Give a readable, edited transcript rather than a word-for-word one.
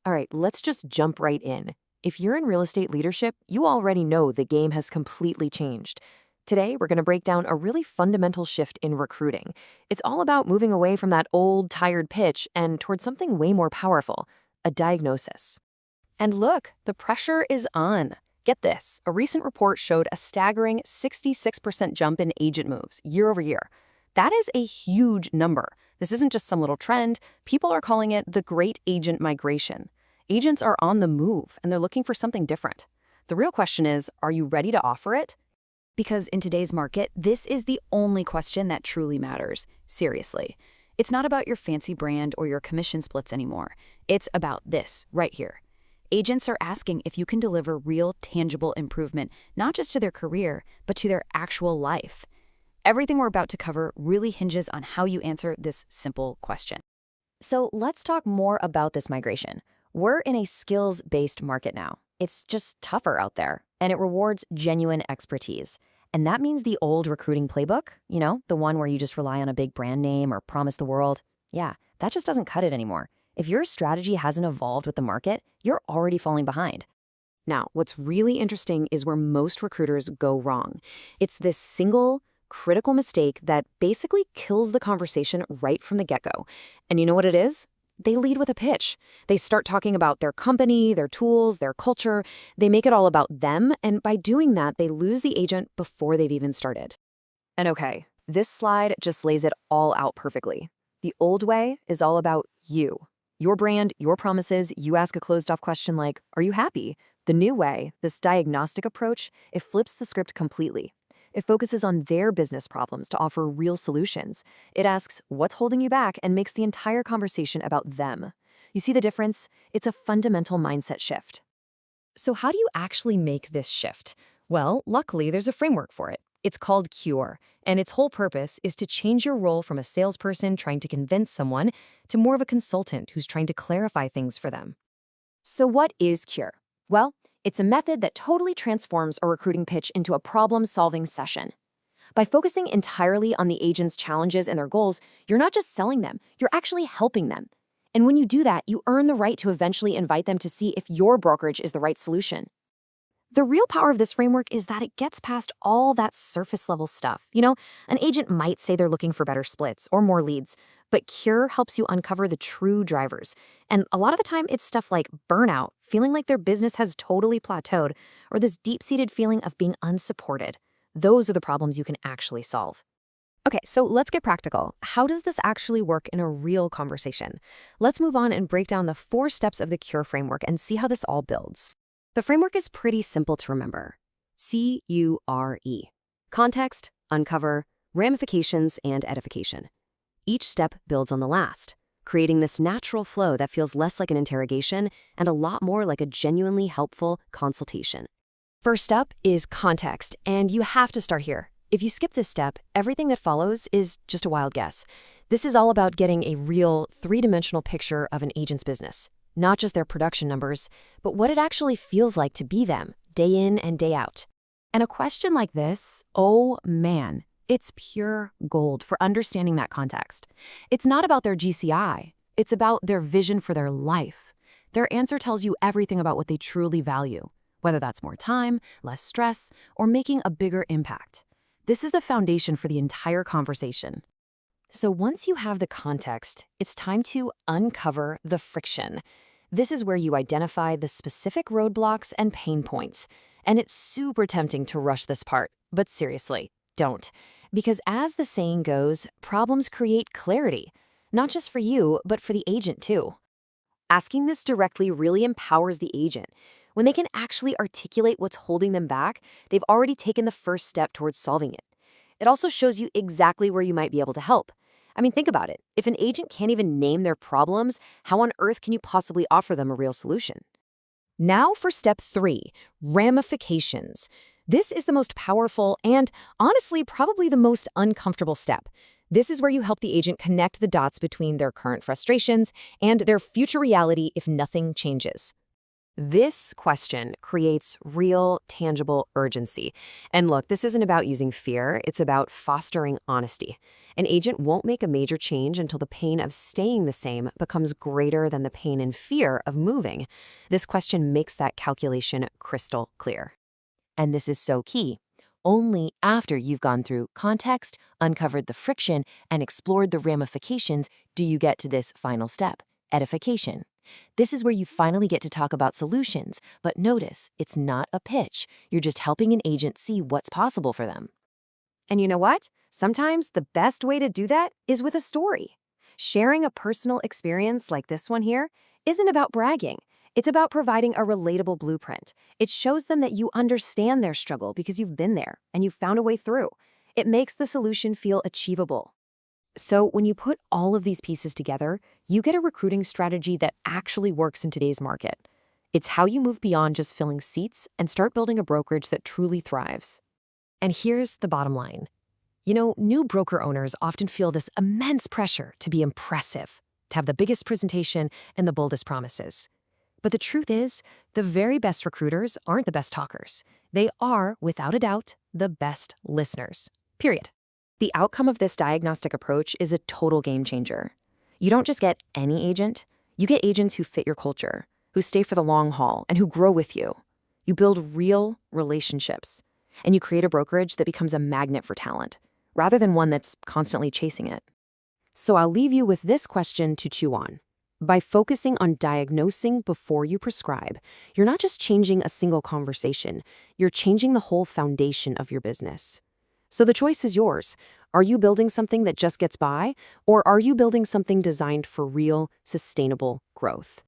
All right, let's just jump right in. If you're in real estate leadership, you already know the game has completely changed. Today, we're going to break down a really fundamental shift in recruiting. It's all about moving away from that old, tired pitch and towards something way more powerful, a diagnosis. And look, the pressure is on. Get this, a recent report showed a staggering 66% jump in agent moves year over year. That is a huge number. This isn't just some little trend. People are calling it the Great Agent Migration. Agents are on the move, and they're looking for something different. The real question is, are you ready to offer it? Because in today's market, this is the only question that truly matters. Seriously. It's not about your fancy brand or your commission splits anymore. It's about this right here. Agents are asking if you can deliver real, tangible improvement, not just to their career, but to their actual life. Everything we're about to cover really hinges on how you answer this simple question. So let's talk more about this migration. We're in a skills-based market now. It's just tougher out there, and it rewards genuine expertise. And that means the old recruiting playbook, the one where you just rely on a big brand name or promise the world, yeah, that just doesn't cut it anymore. If your strategy hasn't evolved with the market, you're already falling behind. Now, what's really interesting is where most recruiters go wrong. It's this single, critical mistake that basically kills the conversation right from the get-go. And you know what it is? They lead with a pitch. They start talking about their company, their tools, their culture. They make it all about them, and by doing that, they lose the agent before they've even started. And okay, this slide just lays it all out perfectly. The old way is all about you. Your brand, your promises, you ask a closed-off question like, are you happy? The new way, this diagnostic approach, it flips the script completely. It focuses on their business problems to offer real solutions. It asks, what's holding you back, and makes the entire conversation about them. You see the difference? It's a fundamental mindset shift. So how do you actually make this shift? Well, luckily, there's a framework for it. It's called CURE, and its whole purpose is to change your role from a salesperson trying to convince someone to more of a consultant who's trying to clarify things for them. So what is CURE? Well, it's a method that totally transforms a recruiting pitch into a problem-solving session. By focusing entirely on the agent's challenges and their goals, you're not just selling them, you're actually helping them. And when you do that, you earn the right to eventually invite them to see if your brokerage is the right solution. The real power of this framework is that it gets past all that surface-level stuff. An agent might say they're looking for better splits or more leads, but CURE helps you uncover the true drivers. And a lot of the time, it's stuff like burnout, feeling like their business has totally plateaued, or this deep-seated feeling of being unsupported. Those are the problems you can actually solve. Okay, so let's get practical. How does this actually work in a real conversation? Let's move on and break down the 4 steps of the CURE framework and see how this all builds. The framework is pretty simple to remember. CURE. Context, uncover, ramifications, and edification. Each step builds on the last, creating this natural flow that feels less like an interrogation and a lot more like a genuinely helpful consultation. First up is context, and you have to start here. If you skip this step, everything that follows is just a wild guess. This is all about getting a real 3-dimensional picture of an agent's business. Not just their production numbers, but what it actually feels like to be them, day in and day out. And a question like this, oh man, it's pure gold for understanding that context. It's not about their GCI, it's about their vision for their life. Their answer tells you everything about what they truly value, whether that's more time, less stress, or making a bigger impact. This is the foundation for the entire conversation. So once you have the context, it's time to uncover the friction. This is where you identify the specific roadblocks and pain points. And it's super tempting to rush this part, but seriously, don't. Because as the saying goes, problems create clarity, not just for you, but for the agent too. Asking this directly really empowers the agent. When they can actually articulate what's holding them back, they've already taken the first step towards solving it. It also shows you exactly where you might be able to help. I mean, think about it. If an agent can't even name their problems, how on earth can you possibly offer them a real solution? Now for step 3, ramifications. This is the most powerful and, honestly, probably the most uncomfortable step. This is where you help the agent connect the dots between their current frustrations and their future reality if nothing changes. This question creates real, tangible urgency. And look, this isn't about using fear, it's about fostering honesty. An agent won't make a major change until the pain of staying the same becomes greater than the pain and fear of moving. This question makes that calculation crystal clear. And this is so key. Only after you've gone through context, uncovered the friction, and explored the ramifications do you get to this final step, edification. This is where you finally get to talk about solutions, but notice, it's not a pitch. You're just helping an agent see what's possible for them. And you know what? Sometimes the best way to do that is with a story. Sharing a personal experience like this one here isn't about bragging. It's about providing a relatable blueprint. It shows them that you understand their struggle because you've been there and you've found a way through. It makes the solution feel achievable. So when you put all of these pieces together, you get a recruiting strategy that actually works in today's market. It's how you move beyond just filling seats and start building a brokerage that truly thrives. And here's the bottom line. You know, new broker owners often feel this immense pressure to be impressive, to have the biggest presentation and the boldest promises. But the truth is, the very best recruiters aren't the best talkers. They are, without a doubt, the best listeners. Period. The outcome of this diagnostic approach is a total game changer. You don't just get any agent, you get agents who fit your culture, who stay for the long haul, and who grow with you. You build real relationships, and you create a brokerage that becomes a magnet for talent, rather than one that's constantly chasing it. So I'll leave you with this question to chew on. By focusing on diagnosing before you prescribe, you're not just changing a single conversation, you're changing the whole foundation of your business. So the choice is yours. Are you building something that just gets by, or are you building something designed for real, sustainable growth?